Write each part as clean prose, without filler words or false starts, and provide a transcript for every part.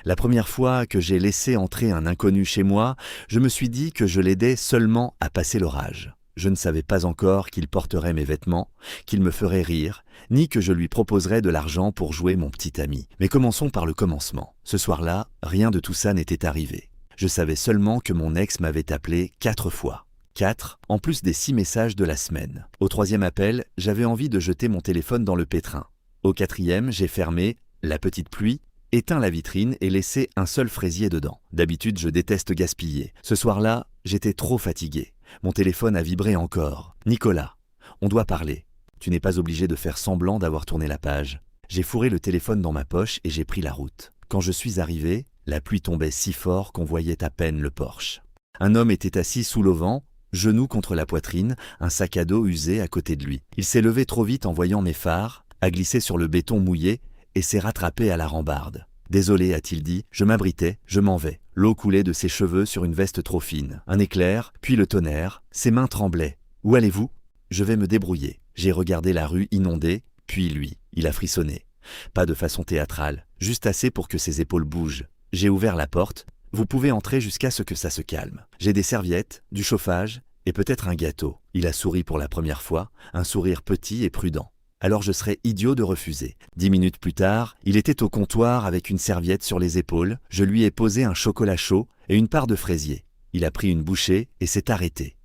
La première fois que j'ai laissé entrer un inconnu chez moi, je me suis dit que je l'aidais seulement à passer l'orage. Je ne savais pas encore qu'il porterait mes vêtements, qu'il me ferait rire, ni que je lui proposerais de l'argent pour jouer mon petit ami. Mais commençons par le commencement. Ce soir-là, rien de tout ça n'était arrivé. Je savais seulement que mon ex m'avait appelé 4 fois. 4, en plus des 6 messages de la semaine. Au 3e appel, j'avais envie de jeter mon téléphone dans le pétrin. Au 4e, j'ai fermé la petite pluie, éteint la vitrine et laissé un seul fraisier dedans. D'habitude, je déteste gaspiller. Ce soir-là, j'étais trop fatigué. Mon téléphone a vibré encore. « Nicolas, on doit parler. Tu n'es pas obligé de faire semblant d'avoir tourné la page. » J'ai fourré le téléphone dans ma poche et j'ai pris la route. Quand je suis arrivé, la pluie tombait si fort qu'on voyait à peine le porche. Un homme était assis sous l'auvent, genoux contre la poitrine, un sac à dos usé à côté de lui. Il s'est levé trop vite en voyant mes phares, a glissé sur le béton mouillé et s'est rattrapé à la rambarde. « Désolé, a-t-il dit, je m'abritais, je m'en vais. » L'eau coulait de ses cheveux sur une veste trop fine. Un éclair, puis le tonnerre, ses mains tremblaient. « Où allez-vous ?»« Je vais me débrouiller. » J'ai regardé la rue inondée, puis lui. Il a frissonné. Pas de façon théâtrale, juste assez pour que ses épaules bougent. J'ai ouvert la porte. « Vous pouvez entrer jusqu'à ce que ça se calme. J'ai des serviettes, du chauffage et peut-être un gâteau. » Il a souri pour la première fois, un sourire petit et prudent. Alors je serais idiot de refuser. 10 minutes plus tard, il était au comptoir avec une serviette sur les épaules. Je lui ai posé un chocolat chaud et une part de fraisier. Il a pris une bouchée et s'est arrêté.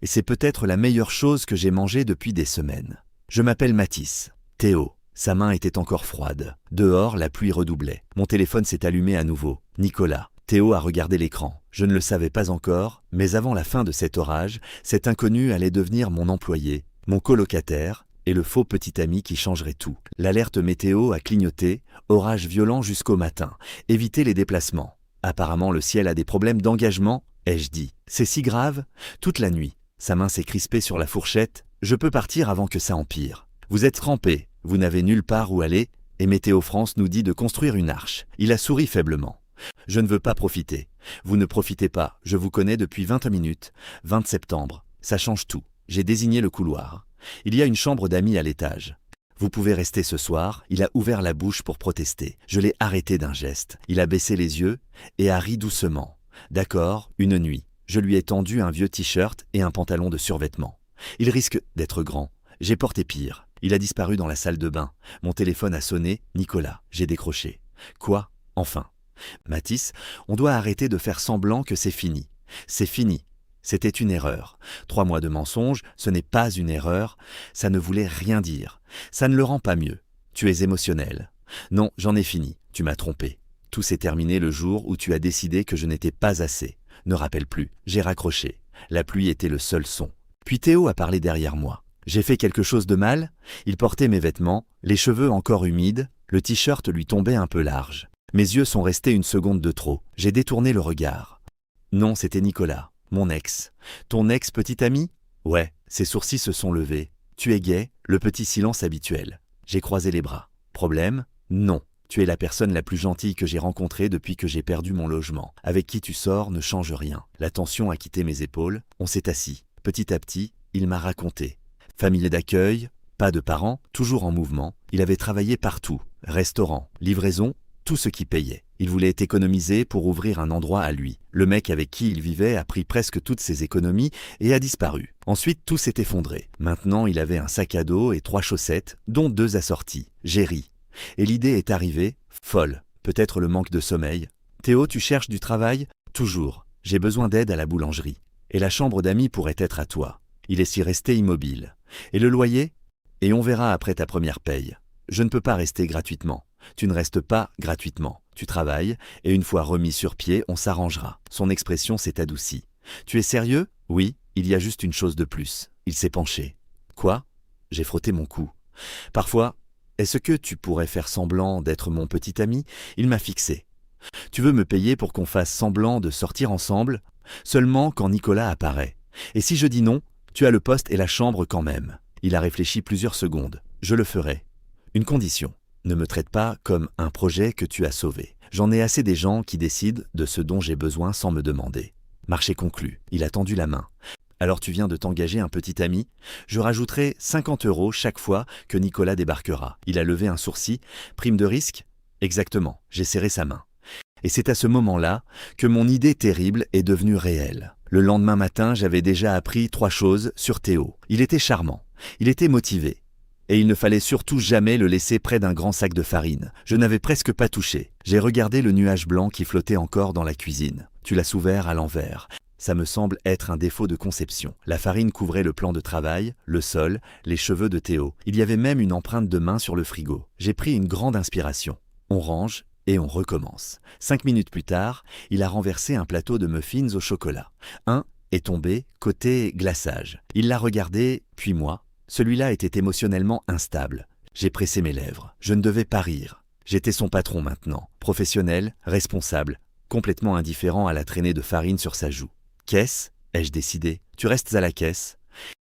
Et c'est peut-être la meilleure chose que j'ai mangée depuis des semaines. Je m'appelle Mathis. Théo. Sa main était encore froide. Dehors, la pluie redoublait. Mon téléphone s'est allumé à nouveau. Nicolas. Théo a regardé l'écran. Je ne le savais pas encore, mais avant la fin de cet orage, cet inconnu allait devenir mon employé, mon colocataire, et le faux petit ami qui changerait tout. L'alerte météo a clignoté, orage violent jusqu'au matin. Évitez les déplacements. Apparemment, le ciel a des problèmes d'engagement, ai-je dit. C'est si grave? Toute la nuit. Sa main s'est crispée sur la fourchette. Je peux partir avant que ça empire. Vous êtes trempés, vous n'avez nulle part où aller, et Météo France nous dit de construire une arche. Il a souri faiblement. Je ne veux pas profiter. Vous ne profitez pas, je vous connais depuis 20 minutes. 20 septembre, ça change tout. J'ai désigné le couloir. Il y a une chambre d'amis à l'étage. Vous pouvez rester ce soir. Il a ouvert la bouche pour protester. Je l'ai arrêté d'un geste. Il a baissé les yeux et a ri doucement. D'accord, une nuit. Je lui ai tendu un vieux t-shirt et un pantalon de survêtement. Il risque d'être grand. J'ai porté pire. Il a disparu dans la salle de bain. Mon téléphone a sonné. Nicolas. J'ai décroché. Quoi? Enfin. Mathis, on doit arrêter de faire semblant que c'est fini. C'est fini. C'était une erreur. 3 mois de mensonges, ce n'est pas une erreur. Ça ne voulait rien dire. Ça ne le rend pas mieux. Tu es émotionnel. Non, j'en ai fini. Tu m'as trompé. Tout s'est terminé le jour où tu as décidé que je n'étais pas assez. Ne rappelle plus. J'ai raccroché. La pluie était le seul son. Puis Théo a parlé derrière moi. J'ai fait quelque chose de mal? Il portait mes vêtements, les cheveux encore humides, le t-shirt lui tombait un peu large. Mes yeux sont restés une seconde de trop. J'ai détourné le regard. Non, c'était Nicolas. Mon ex. Ton ex petit ami? Ouais, ses sourcils se sont levés. Tu es gai? Le petit silence habituel. J'ai croisé les bras. Problème? Non. Tu es la personne la plus gentille que j'ai rencontrée depuis que j'ai perdu mon logement. Avec qui tu sors ne change rien. La tension a quitté mes épaules. On s'est assis. Petit à petit, il m'a raconté. Famille d'accueil, pas de parents, toujours en mouvement. Il avait travaillé partout. Restaurant, livraison, tout ce qui payait. Il voulait économiser pour ouvrir un endroit à lui. Le mec avec qui il vivait a pris presque toutes ses économies et a disparu. Ensuite, tout s'est effondré. Maintenant, il avait un sac à dos et 3 chaussettes, dont 2 assorties. J'ai ri. Et l'idée est arrivée, folle. Peut-être le manque de sommeil. Théo, tu cherches du travail? Toujours. J'ai besoin d'aide à la boulangerie. Et la chambre d'amis pourrait être à toi. Il est si resté immobile. Et le loyer? Et on verra après ta première paye. Je ne peux pas rester gratuitement. Tu ne restes pas gratuitement. Tu travailles, et une fois remis sur pied, on s'arrangera. Son expression s'est adoucie. Tu es sérieux? Oui, il y a juste une chose de plus. Il s'est penché. Quoi? J'ai frotté mon cou. Parfois, est-ce que tu pourrais faire semblant d'être mon petit ami? Il m'a fixé. Tu veux me payer pour qu'on fasse semblant de sortir ensemble? Seulement quand Nicolas apparaît. Et si je dis non, tu as le poste et la chambre quand même. Il a réfléchi plusieurs secondes. Je le ferai. Une condition. Ne me traite pas comme un projet que tu as sauvé. J'en ai assez des gens qui décident de ce dont j'ai besoin sans me demander. Marché conclu. Il a tendu la main. Alors tu viens de t'engager un petit ami? Je rajouterai 50 € chaque fois que Nicolas débarquera. Il a levé un sourcil. Prime de risque? Exactement. J'ai serré sa main. Et c'est à ce moment-là que mon idée terrible est devenue réelle. Le lendemain matin, j'avais déjà appris 3 choses sur Théo. Il était charmant, il était motivé. Et il ne fallait surtout jamais le laisser près d'un grand sac de farine. Je n'avais presque pas touché. J'ai regardé le nuage blanc qui flottait encore dans la cuisine. Tu l'as ouvert à l'envers. Ça me semble être un défaut de conception. La farine couvrait le plan de travail, le sol, les cheveux de Théo. Il y avait même une empreinte de main sur le frigo. J'ai pris une grande inspiration. On range et on recommence. 5 minutes plus tard, il a renversé un plateau de muffins au chocolat. Un est tombé côté glaçage. Il l'a regardé, puis moi. Celui-là était émotionnellement instable. J'ai pressé mes lèvres. Je ne devais pas rire. J'étais son patron maintenant. Professionnel, responsable, complètement indifférent à la traînée de farine sur sa joue. Caisse, ai-je décidé. Tu restes à la caisse.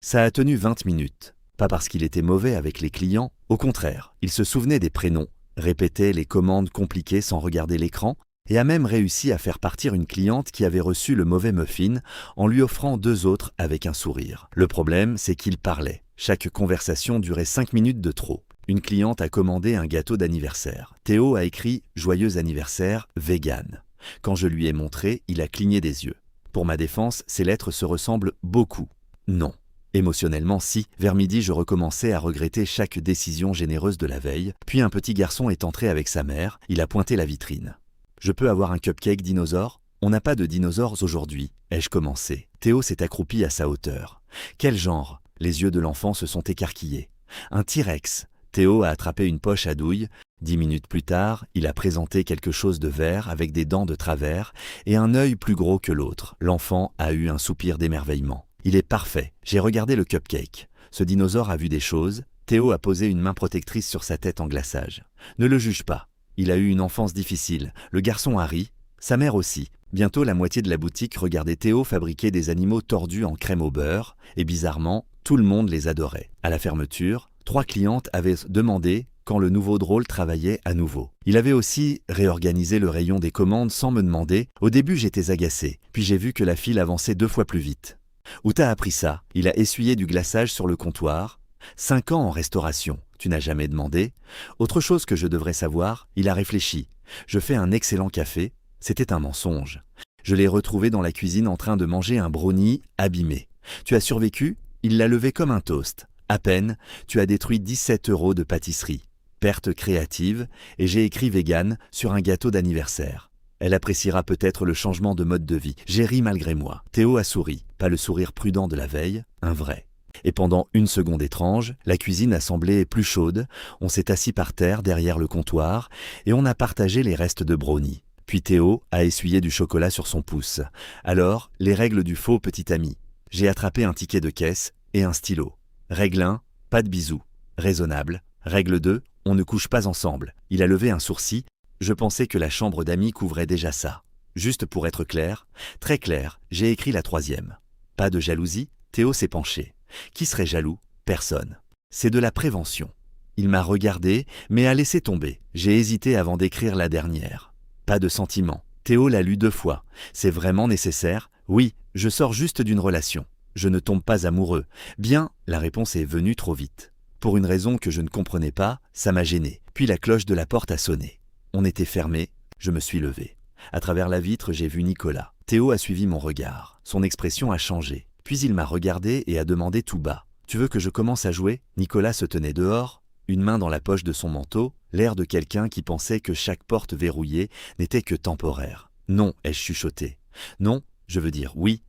Ça a tenu 20 minutes. Pas parce qu'il était mauvais avec les clients. Au contraire, il se souvenait des prénoms, répétait les commandes compliquées sans regarder l'écran, et a même réussi à faire partir une cliente qui avait reçu le mauvais muffin en lui offrant 2 autres avec un sourire. Le problème, c'est qu'il parlait. Chaque conversation durait 5 minutes de trop. Une cliente a commandé un gâteau d'anniversaire. Théo a écrit « Joyeux anniversaire, vegan ». Quand je lui ai montré, il a cligné des yeux. Pour ma défense, ces lettres se ressemblent beaucoup. Non. Émotionnellement, si. Vers midi, je recommençais à regretter chaque décision généreuse de la veille. Puis un petit garçon est entré avec sa mère. Il a pointé la vitrine. « Je peux avoir un cupcake dinosaure ? On n'a pas de dinosaures aujourd'hui. » ai-je commencé. Théo s'est accroupi à sa hauteur. Quel genre ? Les yeux de l'enfant se sont écarquillés. Un T-Rex. Théo a attrapé une poche à douille. 10 minutes plus tard, il a présenté quelque chose de vert avec des dents de travers et un œil plus gros que l'autre. L'enfant a eu un soupir d'émerveillement. Il est parfait. J'ai regardé le cupcake. Ce dinosaure a vu des choses. Théo a posé une main protectrice sur sa tête en glaçage. Ne le juge pas. Il a eu une enfance difficile. Le garçon a ri. Sa mère aussi. Bientôt, la moitié de la boutique regardait Théo fabriquer des animaux tordus en crème au beurre. Et bizarrement, tout le monde les adorait. À la fermeture, 3 clientes avaient demandé quand le nouveau drôle travaillait à nouveau. Il avait aussi réorganisé le rayon des commandes sans me demander. Au début, j'étais agacé. Puis j'ai vu que la file avançait 2 fois plus vite. Où t'as appris ça ? Il a essuyé du glaçage sur le comptoir. 5 ans en restauration. Tu n'as jamais demandé ? Autre chose que je devrais savoir, il a réfléchi. Je fais un excellent café. C'était un mensonge. Je l'ai retrouvé dans la cuisine en train de manger un brownie abîmé. Tu as survécu ? Il l'a levé comme un toast. À peine, tu as détruit 17 € de pâtisserie. Perte créative, et j'ai écrit vegan sur un gâteau d'anniversaire. Elle appréciera peut-être le changement de mode de vie. J'ai ri malgré moi. Théo a souri. Pas le sourire prudent de la veille, un vrai. Et pendant une seconde étrange, la cuisine a semblé plus chaude. On s'est assis par terre derrière le comptoir et on a partagé les restes de brownie. Puis Théo a essuyé du chocolat sur son pouce. Alors, les règles du faux petit ami. J'ai attrapé un ticket de caisse et un stylo. Règle 1, pas de bisous. Raisonnable. Règle 2, on ne couche pas ensemble. Il a levé un sourcil. Je pensais que la chambre d'amis couvrait déjà ça. Juste pour être clair, très clair, j'ai écrit la 3e. Pas de jalousie, Théo s'est penché. Qui serait jaloux ? Personne. C'est de la prévention. Il m'a regardé, mais a laissé tomber. J'ai hésité avant d'écrire la dernière. Pas de sentiment. Théo l'a lu 2 fois. C'est vraiment nécessaire ? Oui, je sors juste d'une relation. Je ne tombe pas amoureux. Bien, la réponse est venue trop vite. Pour une raison que je ne comprenais pas, ça m'a gêné. Puis la cloche de la porte a sonné. On était fermé, je me suis levé. À travers la vitre, j'ai vu Nicolas. Théo a suivi mon regard. Son expression a changé. Puis il m'a regardé et a demandé tout bas. « Tu veux que je commence à jouer ?» Nicolas se tenait dehors, une main dans la poche de son manteau, l'air de quelqu'un qui pensait que chaque porte verrouillée n'était que temporaire. « Non » ai-je chuchoté. « Non, je veux dire oui,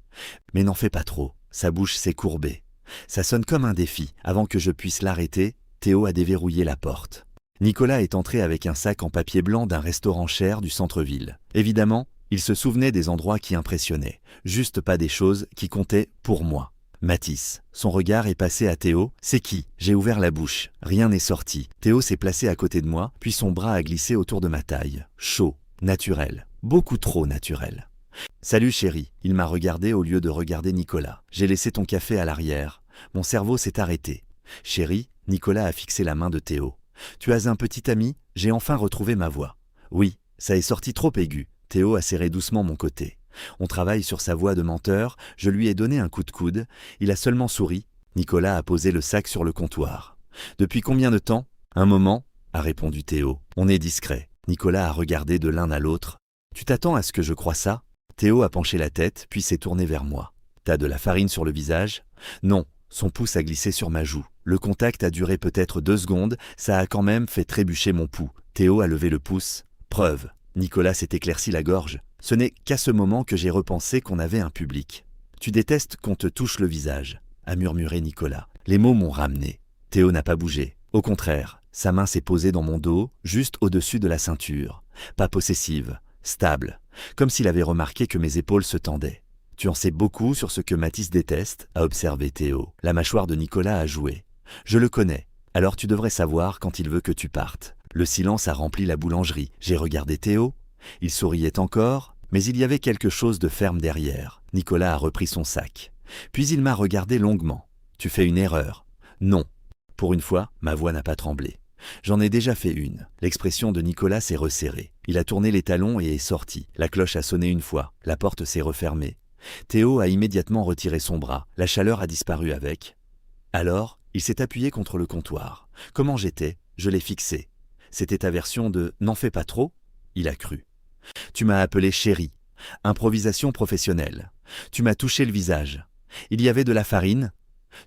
mais n'en fais pas trop. » Sa bouche s'est courbée. Ça sonne comme un défi. Avant que je puisse l'arrêter, Théo a déverrouillé la porte. Nicolas est entré avec un sac en papier blanc d'un restaurant cher du centre-ville. Évidemment, il se souvenait des endroits qui impressionnaient, juste pas des choses qui comptaient pour moi. Matisse. Son regard est passé à Théo. « C'est qui ?» J'ai ouvert la bouche. Rien n'est sorti. Théo s'est placé à côté de moi, puis son bras a glissé autour de ma taille. Chaud, naturel, beaucoup trop naturel. « Salut chérie !» Il m'a regardé au lieu de regarder Nicolas. « J'ai laissé ton café à l'arrière. » Mon cerveau s'est arrêté. « Chérie ?» Nicolas a fixé la main de Théo. « Tu as un petit ami ?» J'ai enfin retrouvé ma voix. « Oui, ça est sorti trop aigu. » Théo a serré doucement mon côté. On travaille sur sa voix de menteur. Je lui ai donné un coup de coude. Il a seulement souri. Nicolas a posé le sac sur le comptoir. « Depuis combien de temps ?»« Un moment, » a répondu Théo. « On est discret. » Nicolas a regardé de l'un à l'autre. Tu t'attends à ce que je croie ça? Théo a penché la tête, puis s'est tourné vers moi. T'as de la farine sur le visage? Non, son pouce a glissé sur ma joue. Le contact a duré peut-être 2 secondes, ça a quand même fait trébucher mon pouls. Théo a levé le pouce. Preuve. Nicolas s'est éclairci la gorge. Ce n'est qu'à ce moment que j'ai repensé qu'on avait un public. Tu détestes qu'on te touche le visage, a murmuré Nicolas. Les mots m'ont ramené. Théo n'a pas bougé. Au contraire, sa main s'est posée dans mon dos, juste au-dessus de la ceinture. Pas possessive, stable, comme s'il avait remarqué que mes épaules se tendaient. Tu en sais beaucoup sur ce que Mathis déteste, a observé Théo. La mâchoire de Nicolas a joué. Je le connais, alors tu devrais savoir quand il veut que tu partes. Le silence a rempli la boulangerie. J'ai regardé Théo. Il souriait encore, mais il y avait quelque chose de ferme derrière. Nicolas a repris son sac. Puis il m'a regardé longuement. Tu fais une erreur. Non. Pour une fois, ma voix n'a pas tremblé. J'en ai déjà fait une. L'expression de Nicolas s'est resserrée. Il a tourné les talons et est sorti. La cloche a sonné une fois. La porte s'est refermée. Théo a immédiatement retiré son bras. La chaleur a disparu avec. Alors, il s'est appuyé contre le comptoir. Comment j'étais? Je l'ai fixé. C'était ta version de « n'en fais pas trop » Il a cru. Tu m'as appelé chérie. Improvisation professionnelle. Tu m'as touché le visage. Il y avait de la farine.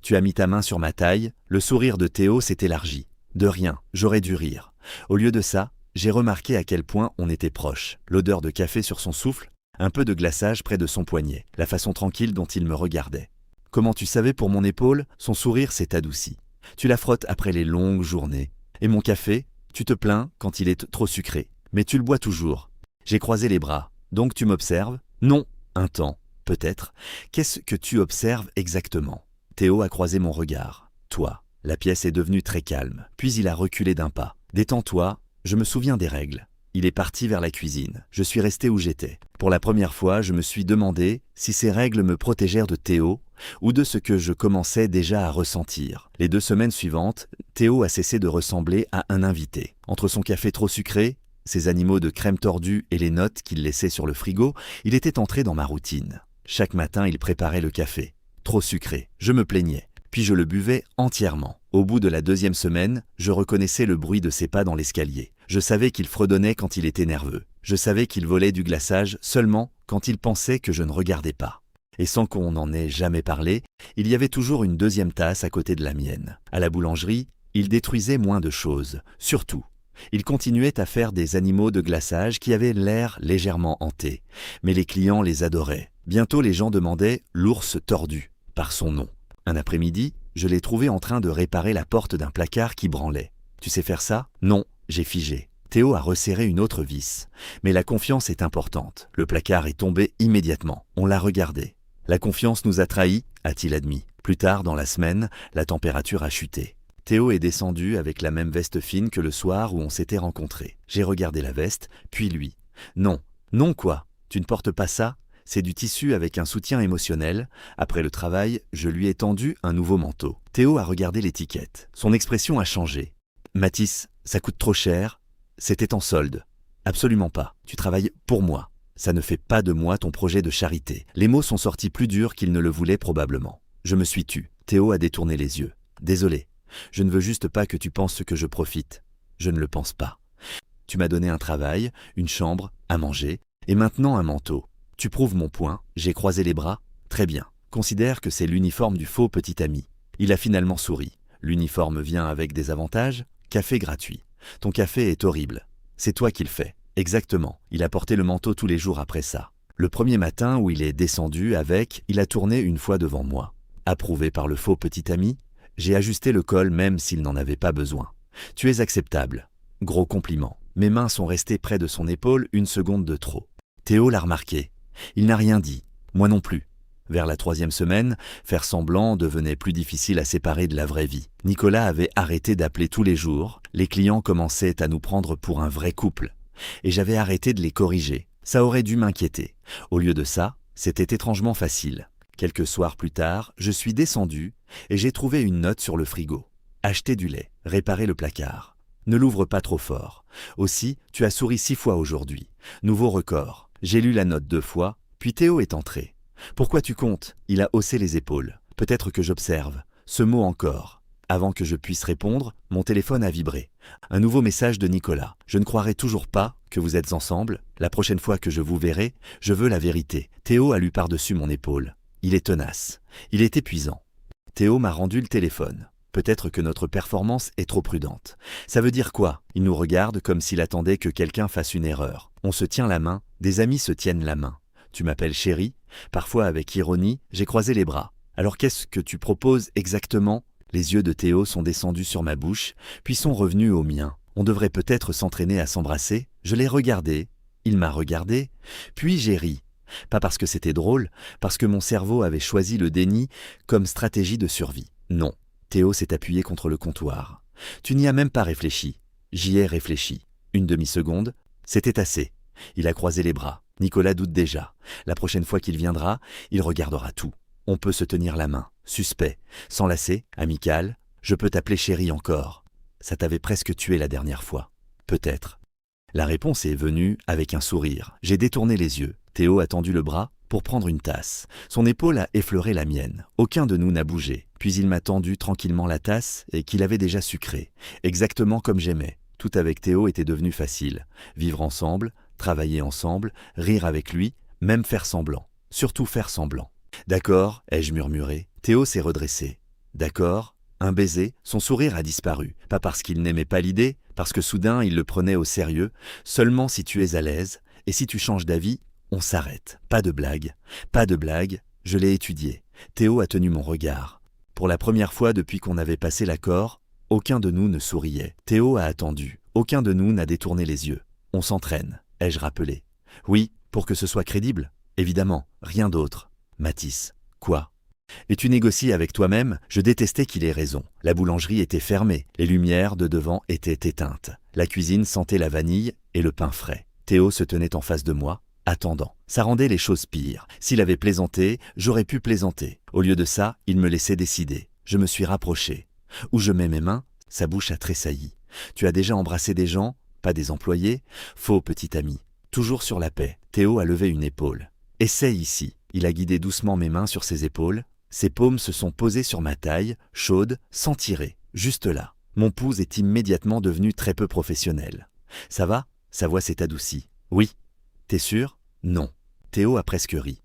Tu as mis ta main sur ma taille. Le sourire de Théo s'est élargi. De rien, j'aurais dû rire. Au lieu de ça, j'ai remarqué à quel point on était proches. L'odeur de café sur son souffle, un peu de glaçage près de son poignet, la façon tranquille dont il me regardait. Comment tu savais pour mon épaule? Son sourire s'est adouci. Tu la frottes après les longues journées. Et mon café? Tu te plains quand il est trop sucré. Mais tu le bois toujours. J'ai croisé les bras. Donc tu m'observes? Non. Un temps. Peut-être. Qu'est-ce que tu observes exactement? Théo a croisé mon regard. Toi. La pièce est devenue très calme. Puis il a reculé d'un pas. Détends-toi. Je me souviens des règles. Il est parti vers la cuisine. Je suis resté où j'étais. Pour la première fois, je me suis demandé si ces règles me protégèrent de Théo ou de ce que je commençais déjà à ressentir. Les 2 semaines suivantes, Théo a cessé de ressembler à un invité. Entre son café trop sucré, ses animaux de crème tordue et les notes qu'il laissait sur le frigo, il était entré dans ma routine. Chaque matin, il préparait le café. Trop sucré. Je me plaignais. Puis je le buvais entièrement. Au bout de la 2e semaine, je reconnaissais le bruit de ses pas dans l'escalier. Je savais qu'il fredonnait quand il était nerveux. Je savais qu'il volait du glaçage seulement quand il pensait que je ne regardais pas. Et sans qu'on n'en ait jamais parlé, il y avait toujours une 2e tasse à côté de la mienne. À la boulangerie, il détruisait moins de choses. Surtout, il continuait à faire des animaux de glaçage qui avaient l'air légèrement hantés. Mais les clients les adoraient. Bientôt les gens demandaient « l'ours tordu » par son nom. Un après-midi, je l'ai trouvé en train de réparer la porte d'un placard qui branlait. « Tu sais faire ça ?» « Non », j'ai figé. Théo a resserré une autre vis. Mais la confiance est importante. Le placard est tombé immédiatement. On l'a regardé. La confiance nous a trahis, a-t-il admis. Plus tard, dans la semaine, la température a chuté. Théo est descendu avec la même veste fine que le soir où on s'était rencontrés. J'ai regardé la veste, puis lui. « Non, non quoi? Tu ne portes pas ça? C'est du tissu avec un soutien émotionnel. Après le travail, je lui ai tendu un nouveau manteau. » Théo a regardé l'étiquette. Son expression a changé. « Mathis, ça coûte trop cher. C'était en solde. » « Absolument pas. Tu travailles pour moi. Ça ne fait pas de moi ton projet de charité. » Les mots sont sortis plus durs qu'il ne le voulait probablement. Je me suis tu. Théo a détourné les yeux. « Désolé. Je ne veux juste pas que tu penses que je profite. Je ne le pense pas. Tu m'as donné un travail, une chambre, à manger, et maintenant un manteau. Tu prouves mon point. J'ai croisé les bras. Très bien. Considère que c'est l'uniforme du faux petit ami. » Il a finalement souri. « L'uniforme vient avec des avantages. Café gratuit. Ton café est horrible. C'est toi qui le fais. » Exactement. Il a porté le manteau tous les jours après ça. Le premier matin où il est descendu avec, il a tourné une fois devant moi. Approuvé par le faux petit ami, j'ai ajusté le col même s'il n'en avait pas besoin. Tu es acceptable. Gros compliment. Mes mains sont restées près de son épaule 1 seconde de trop. Théo l'a remarqué. Il n'a rien dit. Moi non plus. Vers la 3e semaine, faire semblant devenait plus difficile à séparer de la vraie vie. Nicolas avait arrêté d'appeler tous les jours. Les clients commençaient à nous prendre pour un vrai couple. Et j'avais arrêté de les corriger. Ça aurait dû m'inquiéter. Au lieu de ça, c'était étrangement facile. Quelques soirs plus tard, je suis descendu et j'ai trouvé une note sur le frigo. Acheter du lait, réparer le placard. Ne l'ouvre pas trop fort. Aussi, tu as souri 6 fois aujourd'hui. Nouveau record. J'ai lu la note 2 fois, puis Théo est entré. Pourquoi tu comptes? Il a haussé les épaules. Peut-être que j'observe. Ce mot encore. Avant que je puisse répondre, mon téléphone a vibré. Un nouveau message de Nicolas. Je ne croirai toujours pas que vous êtes ensemble. La prochaine fois que je vous verrai, je veux la vérité. Théo a lu par-dessus mon épaule. Il est tenace. Il est épuisant. Théo m'a rendu le téléphone. Peut-être que notre performance est trop prudente. Ça veut dire quoi? Il nous regarde comme s'il attendait que quelqu'un fasse une erreur. On se tient la main, des amis se tiennent la main. Tu m'appelles chérie? Parfois avec ironie, j'ai croisé les bras. Alors qu'est-ce que tu proposes exactement? Les yeux de Théo sont descendus sur ma bouche, puis sont revenus aux miens. On devrait peut-être s'entraîner à s'embrasser. Je l'ai regardé, il m'a regardé, puis j'ai ri. Pas parce que c'était drôle, parce que mon cerveau avait choisi le déni comme stratégie de survie. Non. Théo s'est appuyé contre le comptoir. Tu n'y as même pas réfléchi. J'y ai réfléchi. Une demi-seconde, c'était assez. Il a croisé les bras. Nicolas doute déjà. La prochaine fois qu'il viendra, il regardera tout. On peut se tenir la main. Suspect. S'enlacer, amical. Je peux t'appeler chérie encore. Ça t'avait presque tué la dernière fois. Peut-être. La réponse est venue avec un sourire. J'ai détourné les yeux. Théo a tendu le bras pour prendre une tasse. Son épaule a effleuré la mienne. Aucun de nous n'a bougé. Puis il m'a tendu tranquillement la tasse et qu'il avait déjà sucrée. Exactement comme j'aimais. Tout avec Théo était devenu facile. Vivre ensemble, travailler ensemble, rire avec lui, même faire semblant. Surtout faire semblant. D'accord, ai-je murmuré. Théo s'est redressé. D'accord, un baiser, son sourire a disparu. Pas parce qu'il n'aimait pas l'idée, parce que soudain il le prenait au sérieux. Seulement si tu es à l'aise, et si tu changes d'avis, on s'arrête. Pas de blague. Pas de blague. Je l'ai étudié. Théo a tenu mon regard. Pour la première fois depuis qu'on avait passé l'accord, aucun de nous ne souriait. Théo a attendu. Aucun de nous n'a détourné les yeux. On s'entraîne, ai-je rappelé. Oui, pour que ce soit crédible. Évidemment, rien d'autre. Mathis. Quoi? Et tu négocies avec toi-même? Je détestais qu'il ait raison. La boulangerie était fermée. Les lumières de devant étaient éteintes. La cuisine sentait la vanille et le pain frais. Théo se tenait en face de moi, attendant. Ça rendait les choses pires. S'il avait plaisanté, j'aurais pu plaisanter. Au lieu de ça, il me laissait décider. Je me suis rapproché. Où je mets mes mains, sa bouche a tressailli. Tu as déjà embrassé des gens, pas des employés? Faux, petit ami. Toujours sur la paix. Théo a levé une épaule. Essaye ici. Il a guidé doucement mes mains sur ses épaules. Ses paumes se sont posées sur ma taille, chaude, sans tirer. Juste là. Mon pouls est immédiatement devenu très peu professionnel. Ça va? Sa voix s'est adoucie. Oui. T'es sûr? Non. Théo a presque ri.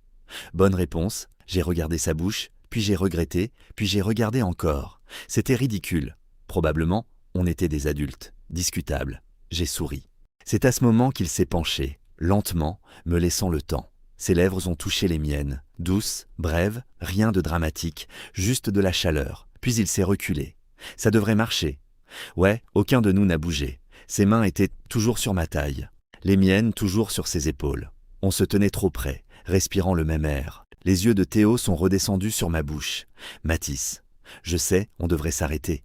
Bonne réponse. J'ai regardé sa bouche, puis j'ai regretté, puis j'ai regardé encore. C'était ridicule. Probablement, on était des adultes. Discutable. J'ai souri. C'est à ce moment qu'il s'est penché, lentement, me laissant le temps. Ses lèvres ont touché les miennes, douces, brèves, rien de dramatique, juste de la chaleur. Puis il s'est reculé. Ça devrait marcher. Ouais, aucun de nous n'a bougé. Ses mains étaient toujours sur ma taille. Les miennes toujours sur ses épaules. On se tenait trop près, respirant le même air. Les yeux de Théo sont redescendus sur ma bouche. Mathis, je sais, on devrait s'arrêter.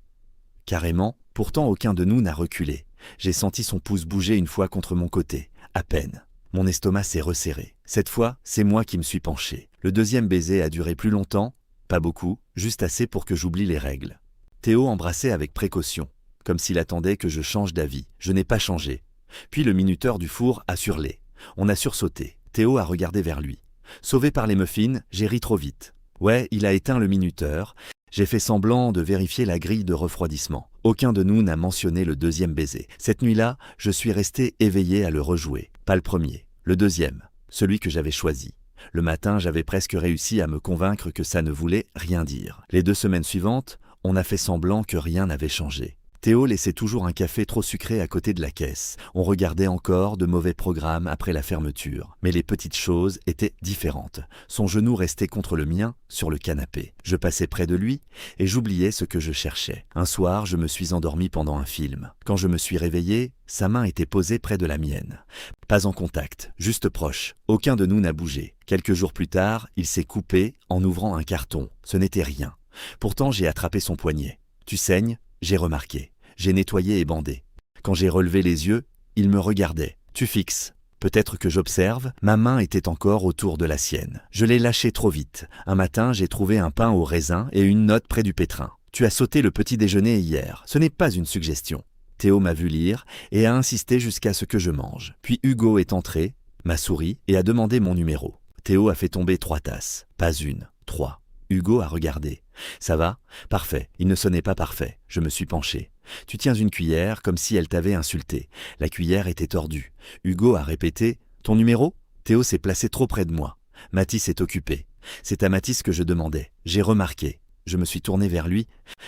Carrément, pourtant aucun de nous n'a reculé. J'ai senti son pouce bouger une fois contre mon côté, à peine. Mon estomac s'est resserré. Cette fois, c'est moi qui me suis penché. Le deuxième baiser a duré plus longtemps, pas beaucoup, juste assez pour que j'oublie les règles. Théo embrassait avec précaution, comme s'il attendait que je change d'avis. Je n'ai pas changé. Puis le minuteur du four a surlé. On a sursauté. Théo a regardé vers lui. Sauvé par les muffins, j'ai ri trop vite. Ouais, il a éteint le minuteur. J'ai fait semblant de vérifier la grille de refroidissement. Aucun de nous n'a mentionné le deuxième baiser. Cette nuit-là, je suis resté éveillé à le rejouer. Pas le premier, le deuxième, celui que j'avais choisi. Le matin, j'avais presque réussi à me convaincre que ça ne voulait rien dire. Les 2 semaines suivantes, on a fait semblant que rien n'avait changé. Théo laissait toujours un café trop sucré à côté de la caisse. On regardait encore de mauvais programmes après la fermeture. Mais les petites choses étaient différentes. Son genou restait contre le mien, sur le canapé. Je passais près de lui et j'oubliais ce que je cherchais. Un soir, je me suis endormi pendant un film. Quand je me suis réveillé, sa main était posée près de la mienne. Pas en contact, juste proche. Aucun de nous n'a bougé. Quelques jours plus tard, il s'est coupé en ouvrant un carton. Ce n'était rien. Pourtant, j'ai attrapé son poignet. « Tu saignes ?» J'ai remarqué. J'ai nettoyé et bandé. Quand j'ai relevé les yeux, il me regardait. « Tu fixes. » Peut-être que j'observe, ma main était encore autour de la sienne. Je l'ai lâché trop vite. Un matin, j'ai trouvé un pain au raisin et une note près du pétrin. « Tu as sauté le petit déjeuner hier. Ce n'est pas une suggestion. » Théo m'a vu lire et a insisté jusqu'à ce que je mange. Puis Hugo est entré, m'a souri et a demandé mon numéro. Théo a fait tomber 3 tasses. Pas une, 3. Hugo a regardé. Ça va? Parfait. Il ne sonnait pas parfait. Je me suis penché. Tu tiens une cuillère comme si elle t'avait insulté. La cuillère était tordue. Hugo a répété. Ton numéro? Théo s'est placé trop près de moi. Mathis est occupé. C'est à Mathis que je demandais. J'ai remarqué. Je me suis tourné vers lui.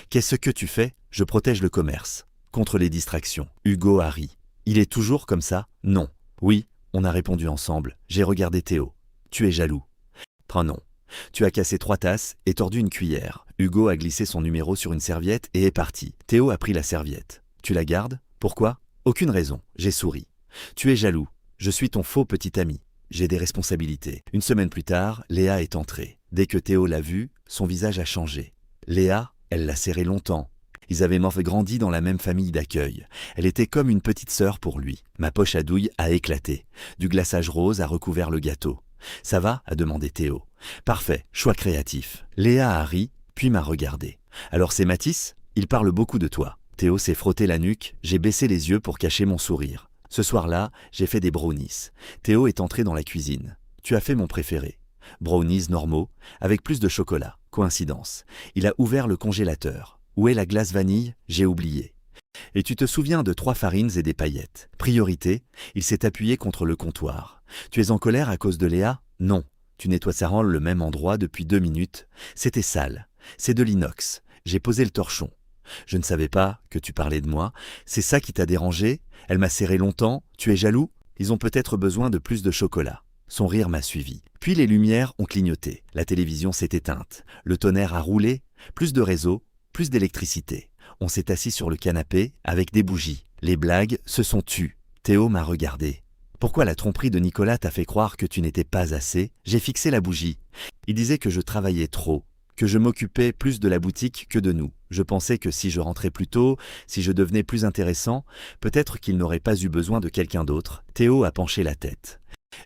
Qu'est-ce que tu fais? Je protège le commerce. Contre les distractions. Hugo a ri. Il est toujours comme ça? Non. Oui, on a répondu ensemble. J'ai regardé Théo. Tu es jaloux. Oh non. Tu as cassé 3 tasses et tordu une cuillère. Hugo a glissé son numéro sur une serviette et est parti. Théo a pris la serviette. Tu la gardes? Pourquoi? Aucune raison. J'ai souri. Tu es jaloux. Je suis ton faux petit ami. J'ai des responsabilités. Une semaine plus tard, Léa est entrée. Dès que Théo l'a vue, son visage a changé. Léa, elle l'a serré longtemps. Ils avaient grandi dans la même famille d'accueil. Elle était comme une petite sœur pour lui. Ma poche à douille a éclaté. Du glaçage rose a recouvert le gâteau. Ça va? A demandé Théo. Parfait, choix créatif. Léa a ri, puis m'a regardé. Alors c'est Mathis? Il parle beaucoup de toi. Théo s'est frotté la nuque, j'ai baissé les yeux pour cacher mon sourire. Ce soir-là, j'ai fait des brownies. Théo est entré dans la cuisine. Tu as fait mon préféré. Brownies normaux, avec plus de chocolat. Coïncidence. Il a ouvert le congélateur. Où est la glace vanille? J'ai oublié. Et tu te souviens de 3 farines et des paillettes. Priorité, il s'est appuyé contre le comptoir. Tu es en colère à cause de Léa? Non. Tu nettoies sa rôle le même endroit depuis 2 minutes. C'était sale. C'est de l'inox. J'ai posé le torchon. Je ne savais pas que tu parlais de moi. C'est ça qui t'a dérangé? Elle m'a serré longtemps. Tu es jaloux? Ils ont peut-être besoin de plus de chocolat. Son rire m'a suivi. Puis les lumières ont clignoté. La télévision s'est éteinte. Le tonnerre a roulé. Plus de réseau, plus d'électricité. On s'est assis sur le canapé avec des bougies. Les blagues se sont tues. Théo m'a regardé. Pourquoi la tromperie de Nicolas t'a fait croire que tu n'étais pas assez? J'ai fixé la bougie. Il disait que je travaillais trop, que je m'occupais plus de la boutique que de nous. Je pensais que si je rentrais plus tôt, si je devenais plus intéressant, peut-être qu'il n'aurait pas eu besoin de quelqu'un d'autre. Théo a penché la tête.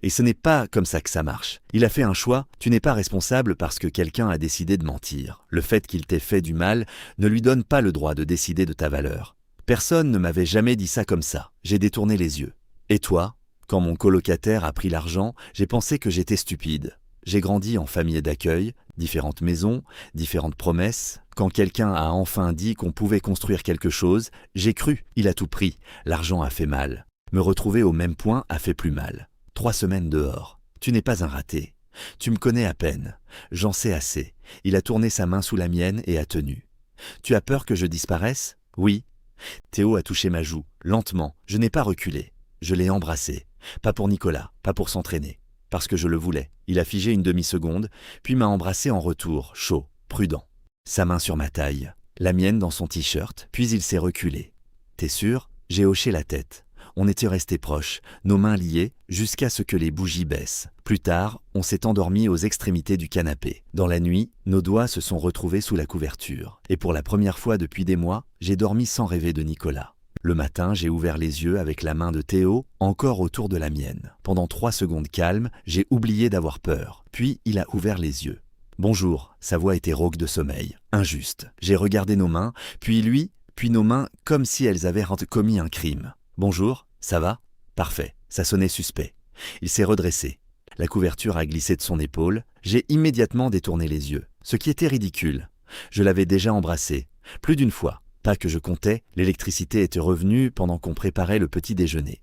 Et ce n'est pas comme ça que ça marche. Il a fait un choix, tu n'es pas responsable parce que quelqu'un a décidé de mentir. Le fait qu'il t'ait fait du mal ne lui donne pas le droit de décider de ta valeur. Personne ne m'avait jamais dit ça comme ça. J'ai détourné les yeux. Et toi? Quand mon colocataire a pris l'argent, j'ai pensé que j'étais stupide. J'ai grandi en famille d'accueil, différentes maisons, différentes promesses. Quand quelqu'un a enfin dit qu'on pouvait construire quelque chose, j'ai cru, il a tout pris. L'argent a fait mal. Me retrouver au même point a fait plus mal. 3 semaines dehors. Tu n'es pas un raté. Tu me connais à peine. J'en sais assez. Il a tourné sa main sous la mienne et a tenu. Tu as peur que je disparaisse? Oui. Théo a touché ma joue, lentement. Je n'ai pas reculé. Je l'ai embrassé. Pas pour Nicolas, pas pour s'entraîner. Parce que je le voulais. Il a figé une demi-seconde, puis m'a embrassé en retour, chaud, prudent. Sa main sur ma taille, la mienne dans son t-shirt, puis il s'est reculé. T'es sûr? J'ai hoché la tête. On était restés proches, nos mains liées, jusqu'à ce que les bougies baissent. Plus tard, on s'est endormis aux extrémités du canapé. Dans la nuit, nos doigts se sont retrouvés sous la couverture. Et pour la première fois depuis des mois, j'ai dormi sans rêver de Nicolas. Le matin, j'ai ouvert les yeux avec la main de Théo, encore autour de la mienne. Pendant 3 secondes calmes, j'ai oublié d'avoir peur. Puis, il a ouvert les yeux. Bonjour, sa voix était rauque de sommeil. Injuste. J'ai regardé nos mains, puis lui, puis nos mains, comme si elles avaient commis un crime. Bonjour, ça va? Parfait, ça sonnait suspect. Il s'est redressé. La couverture a glissé de son épaule. J'ai immédiatement détourné les yeux. Ce qui était ridicule. Je l'avais déjà embrassé. Plus d'une fois. Pas que je comptais, l'électricité était revenue pendant qu'on préparait le petit déjeuner.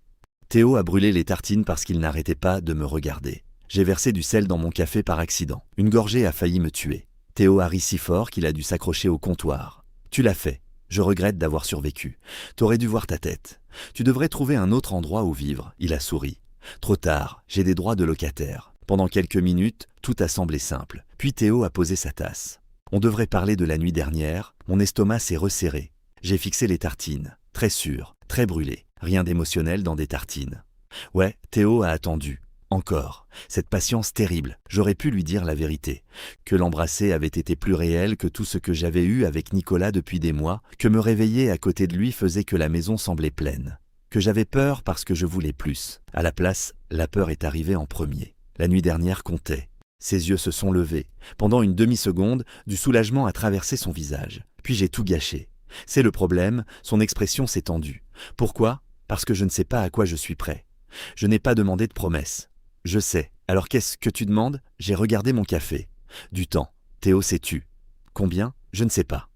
Théo a brûlé les tartines parce qu'il n'arrêtait pas de me regarder. J'ai versé du sel dans mon café par accident. Une gorgée a failli me tuer. Théo a ri si fort qu'il a dû s'accrocher au comptoir. Tu l'as fait. Je regrette d'avoir survécu. T'aurais dû voir ta tête. Tu devrais trouver un autre endroit où vivre. Il a souri. Trop tard, j'ai des droits de locataire. Pendant quelques minutes, tout a semblé simple. Puis Théo a posé sa tasse. On devrait parler de la nuit dernière. Mon estomac s'est resserré. J'ai fixé les tartines. Très sûr, très brûlé. Rien d'émotionnel dans des tartines. Ouais, Théo a attendu. Encore. Cette patience terrible. J'aurais pu lui dire la vérité. Que l'embrasser avait été plus réel que tout ce que j'avais eu avec Nicolas depuis des mois. Que me réveiller à côté de lui faisait que la maison semblait pleine. Que j'avais peur parce que je voulais plus. À la place, la peur est arrivée en premier. La nuit dernière comptait. Ses yeux se sont levés. Pendant une demi-seconde, du soulagement a traversé son visage. Puis j'ai tout gâché. C'est le problème, son expression s'est tendue. Pourquoi? Parce que je ne sais pas à quoi je suis prêt. Je n'ai pas demandé de promesse. Je sais. Alors qu'est-ce que tu demandes? J'ai regardé mon café. Du temps. Théo s'est tu. Combien? Je ne sais pas.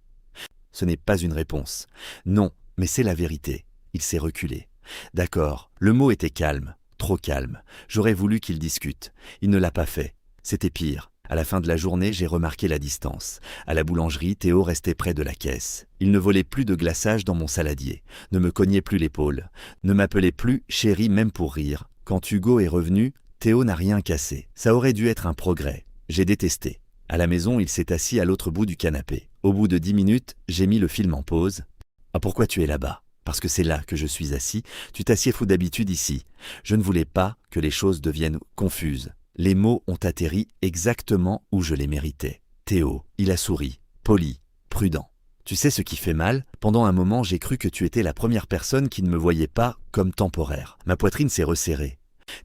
Ce n'est pas une réponse. Non, mais c'est la vérité. Il s'est reculé. D'accord, le mot était calme, trop calme. J'aurais voulu qu'il discute. Il ne l'a pas fait. C'était pire. À la fin de la journée, j'ai remarqué la distance. À la boulangerie, Théo restait près de la caisse. Il ne volait plus de glaçage dans mon saladier, ne me cognait plus l'épaule, ne m'appelait plus chérie même pour rire. Quand Hugo est revenu, Théo n'a rien cassé. Ça aurait dû être un progrès. J'ai détesté. À la maison, il s'est assis à l'autre bout du canapé. Au bout de 10 minutes, j'ai mis le film en pause. « Ah, pourquoi tu es là-bas ?» Parce que c'est là que je suis assis. Tu t'assieds d'habitude ici. Je ne voulais pas que les choses deviennent confuses. Les mots ont atterri exactement où je les méritais. Théo, il a souri, poli, prudent. Tu sais ce qui fait mal? Pendant un moment, j'ai cru que tu étais la première personne qui ne me voyait pas comme temporaire. Ma poitrine s'est resserrée.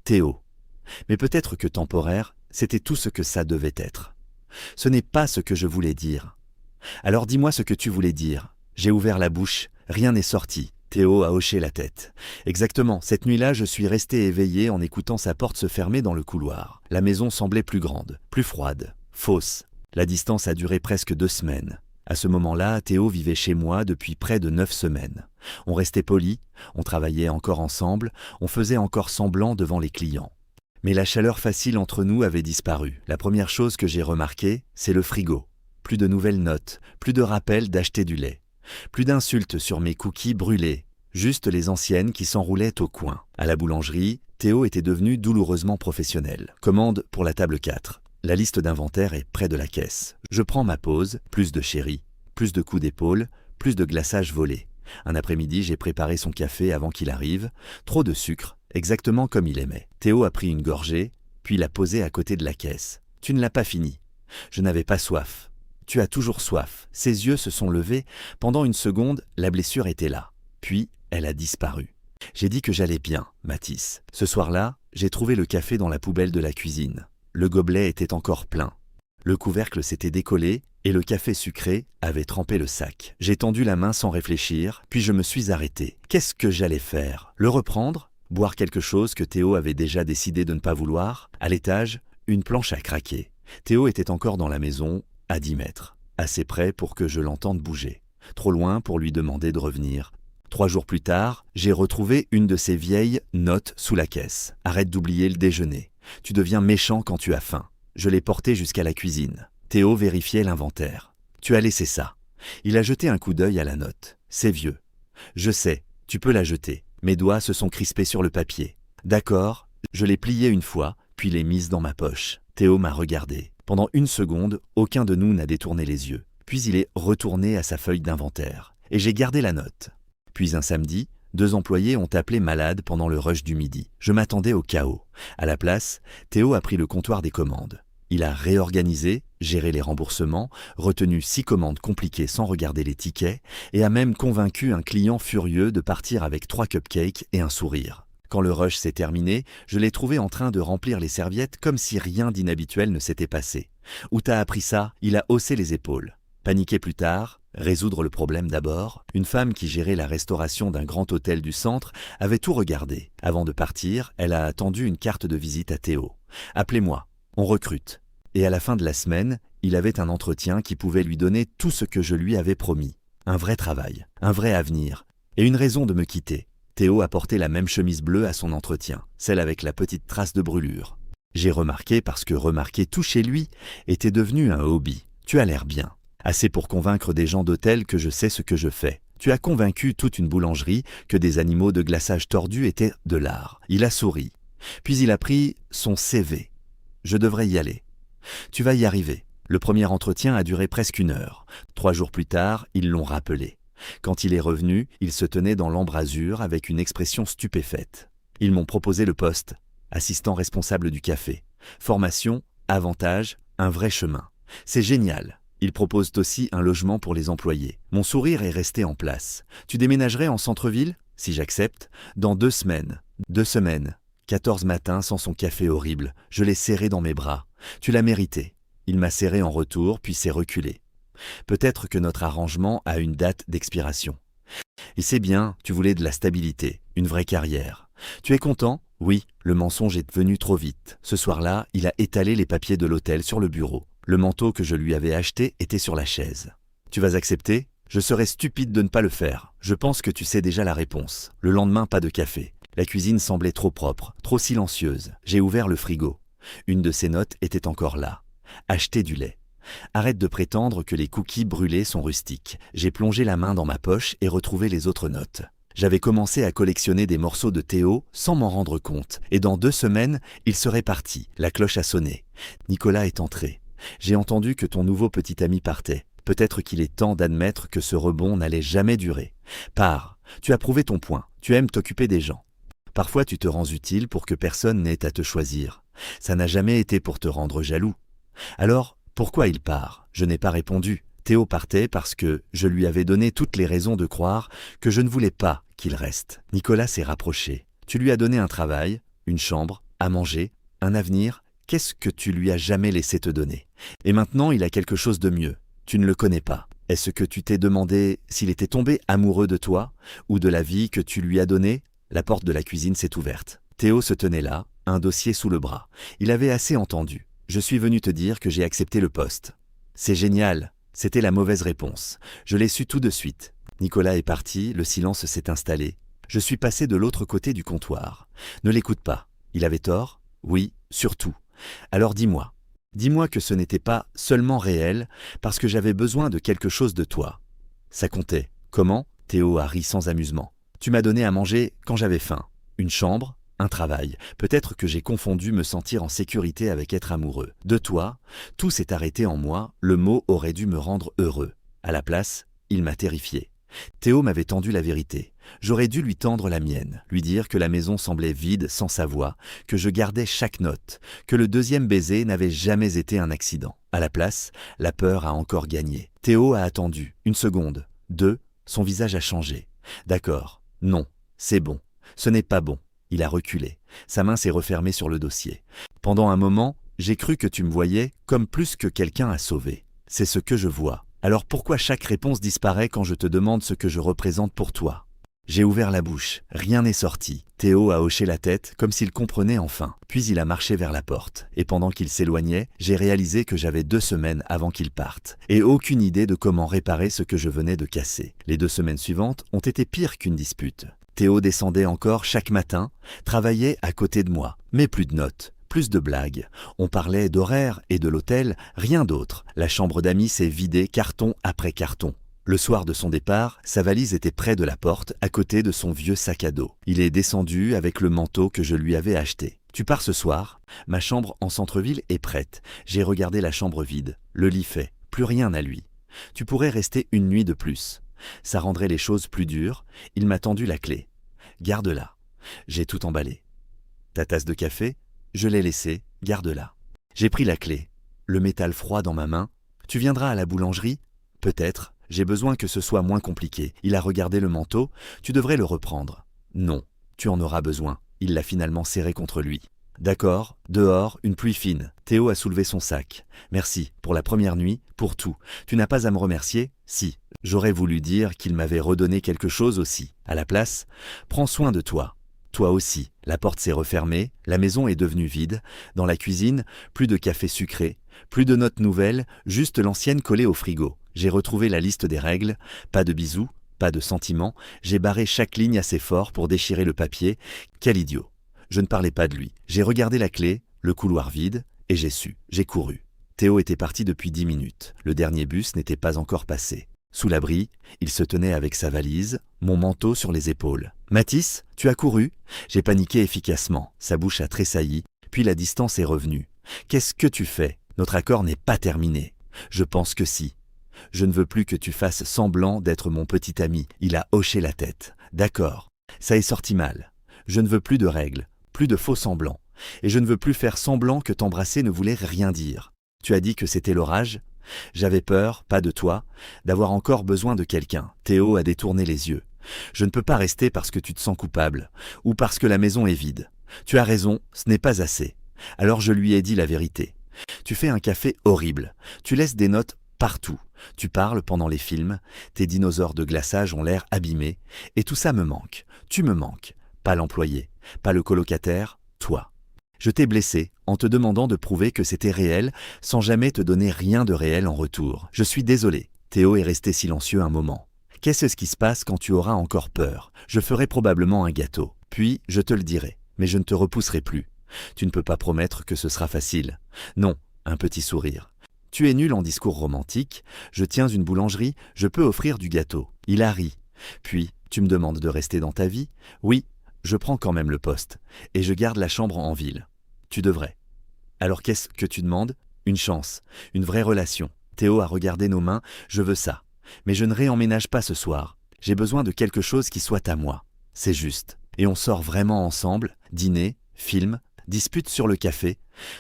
Théo. Mais peut-être que temporaire, c'était tout ce que ça devait être. Ce n'est pas ce que je voulais dire. Alors dis-moi ce que tu voulais dire. J'ai ouvert la bouche, rien n'est sorti. Théo a hoché la tête. Exactement, cette nuit-là, je suis resté éveillé en écoutant sa porte se fermer dans le couloir. La maison semblait plus grande, plus froide, fausse. La distance a duré presque 2 semaines. À ce moment-là, Théo vivait chez moi depuis près de 9 semaines. On restait polis, on travaillait encore ensemble, on faisait encore semblant devant les clients. Mais la chaleur facile entre nous avait disparu. La première chose que j'ai remarquée, c'est le frigo. Plus de nouvelles notes, plus de rappels d'acheter du lait. Plus d'insultes sur mes cookies brûlés, juste les anciennes qui s'enroulaient au coin. À la boulangerie, Théo était devenu douloureusement professionnel. Commande pour la table 4. La liste d'inventaire est près de la caisse. Je prends ma pause, plus de chéri, plus de coups d'épaule, plus de glaçage volé. Un après-midi, j'ai préparé son café avant qu'il arrive. Trop de sucre, exactement comme il aimait. Théo a pris une gorgée, puis l'a posée à côté de la caisse. Tu ne l'as pas fini. Je n'avais pas soif. Tu as toujours soif. Ses yeux se sont levés. Pendant une seconde, la blessure était là. Puis, elle a disparu. J'ai dit que j'allais bien, Mathis. Ce soir-là, j'ai trouvé le café dans la poubelle de la cuisine. Le gobelet était encore plein. Le couvercle s'était décollé et le café sucré avait trempé le sac. J'ai tendu la main sans réfléchir, puis je me suis arrêté. Qu'est-ce que j'allais faire? Le reprendre? Boire quelque chose que Théo avait déjà décidé de ne pas vouloir? À l'étage, une planche a craqué. Théo était encore dans la maison, à 10 mètres, assez près pour que je l'entende bouger, trop loin pour lui demander de revenir. 3 jours plus tard, j'ai retrouvé une de ces vieilles notes sous la caisse. Arrête d'oublier le déjeuner. Tu deviens méchant quand tu as faim. Je l'ai porté jusqu'à la cuisine. Théo vérifiait l'inventaire. Tu as laissé ça. Il a jeté un coup d'œil à la note. C'est vieux. Je sais, tu peux la jeter. Mes doigts se sont crispés sur le papier. D'accord, je l'ai pliée une fois, puis l'ai mise dans ma poche. Théo m'a regardé. Pendant 1 seconde, aucun de nous n'a détourné les yeux. Puis il est retourné à sa feuille d'inventaire. Et j'ai gardé la note. Puis un samedi, 2 employés ont appelé malade pendant le rush du midi. Je m'attendais au chaos. À la place, Théo a pris le comptoir des commandes. Il a réorganisé, géré les remboursements, retenu 6 commandes compliquées sans regarder les tickets et a même convaincu un client furieux de partir avec 3 cupcakes et un sourire. Quand le rush s'est terminé, je l'ai trouvé en train de remplir les serviettes comme si rien d'inhabituel ne s'était passé. « Où t'as appris ça ?» Il a haussé les épaules. Paniquer plus tard, résoudre le problème d'abord. Une femme qui gérait la restauration d'un grand hôtel du centre avait tout regardé. Avant de partir, elle a tendu une carte de visite à Théo. « Appelez-moi, on recrute. » Et à la fin de la semaine, il avait un entretien qui pouvait lui donner tout ce que je lui avais promis. Un vrai travail, un vrai avenir, et une raison de me quitter. Théo a porté la même chemise bleue à son entretien, celle avec la petite trace de brûlure. J'ai remarqué parce que remarquer tout chez lui était devenu un hobby. Tu as l'air bien. Assez pour convaincre des gens d'hôtel que je sais ce que je fais. Tu as convaincu toute une boulangerie que des animaux de glaçage tordus étaient de l'art. Il a souri. Puis il a pris son CV. Je devrais y aller. Tu vas y arriver. Le premier entretien a duré presque 1 heure. 3 jours plus tard, ils l'ont rappelé. Quand il est revenu, il se tenait dans l'embrasure avec une expression stupéfaite. Ils m'ont proposé le poste, assistant responsable du café. Formation, avantage, un vrai chemin. C'est génial. Ils proposent aussi un logement pour les employés. Mon sourire est resté en place. Tu déménagerais en centre-ville? Si j'accepte, dans 2 semaines. 2 semaines. 14 matins sans son café horrible. Je l'ai serré dans mes bras. Tu l'as mérité. Il m'a serré en retour, puis s'est reculé. Peut-être que notre arrangement a une date d'expiration. Et c'est bien, tu voulais de la stabilité, une vraie carrière. Tu es content? Oui, le mensonge est venu trop vite. Ce soir-là, il a étalé les papiers de l'hôtel sur le bureau. Le manteau que je lui avais acheté était sur la chaise. Tu vas accepter ? Je serais stupide de ne pas le faire. Je pense que tu sais déjà la réponse. Le lendemain, pas de café. La cuisine semblait trop propre, trop silencieuse. J'ai ouvert le frigo. Une de ses notes était encore là. Acheter du lait. Arrête de prétendre que les cookies brûlés sont rustiques. J'ai plongé la main dans ma poche et retrouvé les autres notes. J'avais commencé à collectionner des morceaux de Théo sans m'en rendre compte. Et dans 2 semaines, il serait parti. La cloche a sonné. Nicolas est entré. J'ai entendu que ton nouveau petit ami partait. Peut-être qu'il est temps d'admettre que ce rebond n'allait jamais durer. Pars. Tu as prouvé ton point. Tu aimes t'occuper des gens. Parfois tu te rends utile pour que personne n'ait à te choisir. Ça n'a jamais été pour te rendre jaloux. Alors, pourquoi il part ? Je n'ai pas répondu. Théo partait parce que je lui avais donné toutes les raisons de croire que je ne voulais pas qu'il reste. Nicolas s'est rapproché. Tu lui as donné un travail, une chambre, à manger, un avenir. Qu'est-ce que tu lui as jamais laissé te donner ? Et maintenant, il a quelque chose de mieux. Tu ne le connais pas. Est-ce que tu t'es demandé s'il était tombé amoureux de toi ou de la vie que tu lui as donnée ? La porte de la cuisine s'est ouverte. Théo se tenait là, un dossier sous le bras. Il avait assez entendu. Je suis venu te dire que j'ai accepté le poste. C'est génial. C'était la mauvaise réponse. Je l'ai su tout de suite. Nicolas est parti, le silence s'est installé. Je suis passé de l'autre côté du comptoir. Ne l'écoute pas. Il avait tort ? Oui, surtout. Alors dis-moi. Dis-moi que ce n'était pas seulement réel, parce que j'avais besoin de quelque chose de toi. Ça comptait. Comment ? Théo a ri sans amusement. Tu m'as donné à manger quand j'avais faim. Une chambre, un travail. Peut-être que j'ai confondu me sentir en sécurité avec être amoureux. De toi, tout s'est arrêté en moi, le mot aurait dû me rendre heureux. À la place, il m'a terrifié. Théo m'avait tendu la vérité. J'aurais dû lui tendre la mienne, lui dire que la maison semblait vide sans sa voix, que je gardais chaque note, que le 2e baiser n'avait jamais été un accident. À la place, la peur a encore gagné. Théo a attendu. 1 seconde. 2, son visage a changé. D'accord. Non. C'est bon. Ce n'est pas bon. Il a reculé. Sa main s'est refermée sur le dossier. Pendant un moment, j'ai cru que tu me voyais comme plus que quelqu'un à sauver. C'est ce que je vois. Alors pourquoi chaque réponse disparaît quand je te demande ce que je représente pour toi ? J'ai ouvert la bouche. Rien n'est sorti. Théo a hoché la tête, comme s'il comprenait enfin. Puis il a marché vers la porte. Et pendant qu'il s'éloignait, j'ai réalisé que j'avais 2 semaines avant qu'il parte. Et aucune idée de comment réparer ce que je venais de casser. Les 2 semaines suivantes ont été pires qu'une dispute. Théo descendait encore chaque matin, travaillait à côté de moi. Mais plus de notes. Plus de blagues. On parlait d'horaires et de l'hôtel, rien d'autre. La chambre d'amis s'est vidée carton après carton. Le soir de son départ, sa valise était près de la porte, à côté de son vieux sac à dos. Il est descendu avec le manteau que je lui avais acheté. « Tu pars ce soir ? Ma chambre en centre-ville est prête. J'ai regardé la chambre vide. Le lit fait. Plus rien à lui. Tu pourrais rester une nuit de plus. Ça rendrait les choses plus dures. Il m'a tendu la clé. Garde-la. » J'ai tout emballé. « Ta tasse de café ? Je l'ai laissée. Garde-la. » J'ai pris la clé. Le métal froid dans ma main. « Tu viendras à la boulangerie ? Peut-être. J'ai besoin que ce soit moins compliqué. » Il a regardé le manteau. « Tu devrais le reprendre. » Non, tu en auras besoin. Il l'a finalement serré contre lui. D'accord, dehors, une pluie fine. Théo a soulevé son sac. Merci, pour la première nuit, pour tout. Tu n'as pas à me remercier ? Si. J'aurais voulu dire qu'il m'avait redonné quelque chose aussi. À la place, prends soin de toi. Toi aussi. La porte s'est refermée, la maison est devenue vide. Dans la cuisine, plus de café sucré, plus de notes nouvelles, juste l'ancienne collée au frigo. J'ai retrouvé la liste des règles, pas de bisous, pas de sentiments, j'ai barré chaque ligne assez fort pour déchirer le papier. Quel idiot. Je ne parlais pas de lui. J'ai regardé la clé, le couloir vide, et j'ai su, j'ai couru. Théo était parti depuis 10 minutes. Le dernier bus n'était pas encore passé. Sous l'abri, il se tenait avec sa valise, mon manteau sur les épaules. « Mathis, tu as couru ?» J'ai paniqué efficacement. Sa bouche a tressailli, puis la distance est revenue. « Qu'est-ce que tu fais ? Notre accord n'est pas terminé. » Je pense que si. Je ne veux plus que tu fasses semblant d'être mon petit ami. Il a hoché la tête. D'accord. Ça est sorti mal. Je ne veux plus de règles, plus de faux semblants. Et je ne veux plus faire semblant que t'embrasser ne voulait rien dire. Tu as dit que c'était l'orage ? J'avais peur, pas de toi, d'avoir encore besoin de quelqu'un. Théo a détourné les yeux. Je ne peux pas rester parce que tu te sens coupable, ou parce que la maison est vide. Tu as raison, ce n'est pas assez. Alors je lui ai dit la vérité. Tu fais un café horrible. Tu laisses des notes partout. Tu parles pendant les films. Tes dinosaures de glaçage ont l'air abîmés. Et tout ça me manque. Tu me manques. Pas l'employé, pas le colocataire, toi. Je t'ai blessé en te demandant de prouver que c'était réel sans jamais te donner rien de réel en retour. Je suis désolé. Théo est resté silencieux un moment. Qu'est-ce qui se passe quand tu auras encore peur? Je ferai probablement un gâteau. Puis, je te le dirai. Mais je ne te repousserai plus. Tu ne peux pas promettre que ce sera facile. Non, un petit sourire. Tu es nul en discours romantique. Je tiens une boulangerie, je peux offrir du gâteau. Il a ri. Puis, tu me demandes de rester dans ta vie? Oui, je prends quand même le poste. Et je garde la chambre en ville. Tu devrais. Alors qu'est-ce que tu demandes? Une chance, une vraie relation. Théo a regardé nos mains, je veux ça. Mais je ne réemménage pas ce soir. J'ai besoin de quelque chose qui soit à moi. C'est juste. Et on sort vraiment ensemble, dîner, film, dispute sur le café.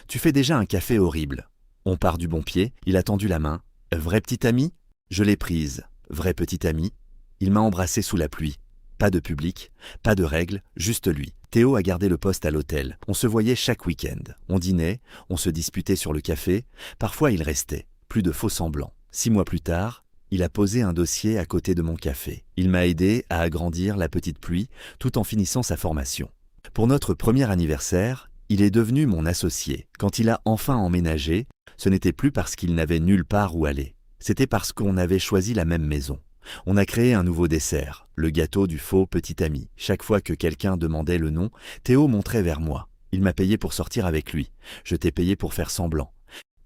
Tu fais déjà un café horrible. On part du bon pied, il a tendu la main. Vraie petite amie? Je l'ai prise. Vraie petite amie? Il m'a embrassé sous la pluie. Pas de public, pas de règles, juste lui. Théo a gardé le poste à l'hôtel. On se voyait chaque week-end. On dînait, on se disputait sur le café. Parfois il restait. Plus de faux semblants. 6 mois plus tard, il a posé un dossier à côté de mon café. Il m'a aidé à agrandir la petite pluie tout en finissant sa formation. Pour notre premier anniversaire, il est devenu mon associé. Quand il a enfin emménagé, ce n'était plus parce qu'il n'avait nulle part où aller. C'était parce qu'on avait choisi la même maison. On a créé un nouveau dessert, le gâteau du faux petit ami. Chaque fois que quelqu'un demandait le nom, Théo montrait vers moi. Il m'a payé pour sortir avec lui. Je t'ai payé pour faire semblant.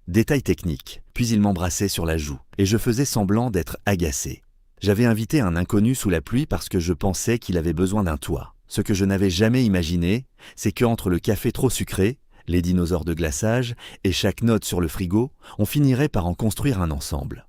Détail technique. Puis il m'embrassait sur la joue. Et je faisais semblant d'être agacé. J'avais invité un inconnu sous la pluie parce que je pensais qu'il avait besoin d'un toit. Ce que je n'avais jamais imaginé, c'est qu'entre le café trop sucré, les dinosaures de glaçage et chaque note sur le frigo, on finirait par en construire un ensemble.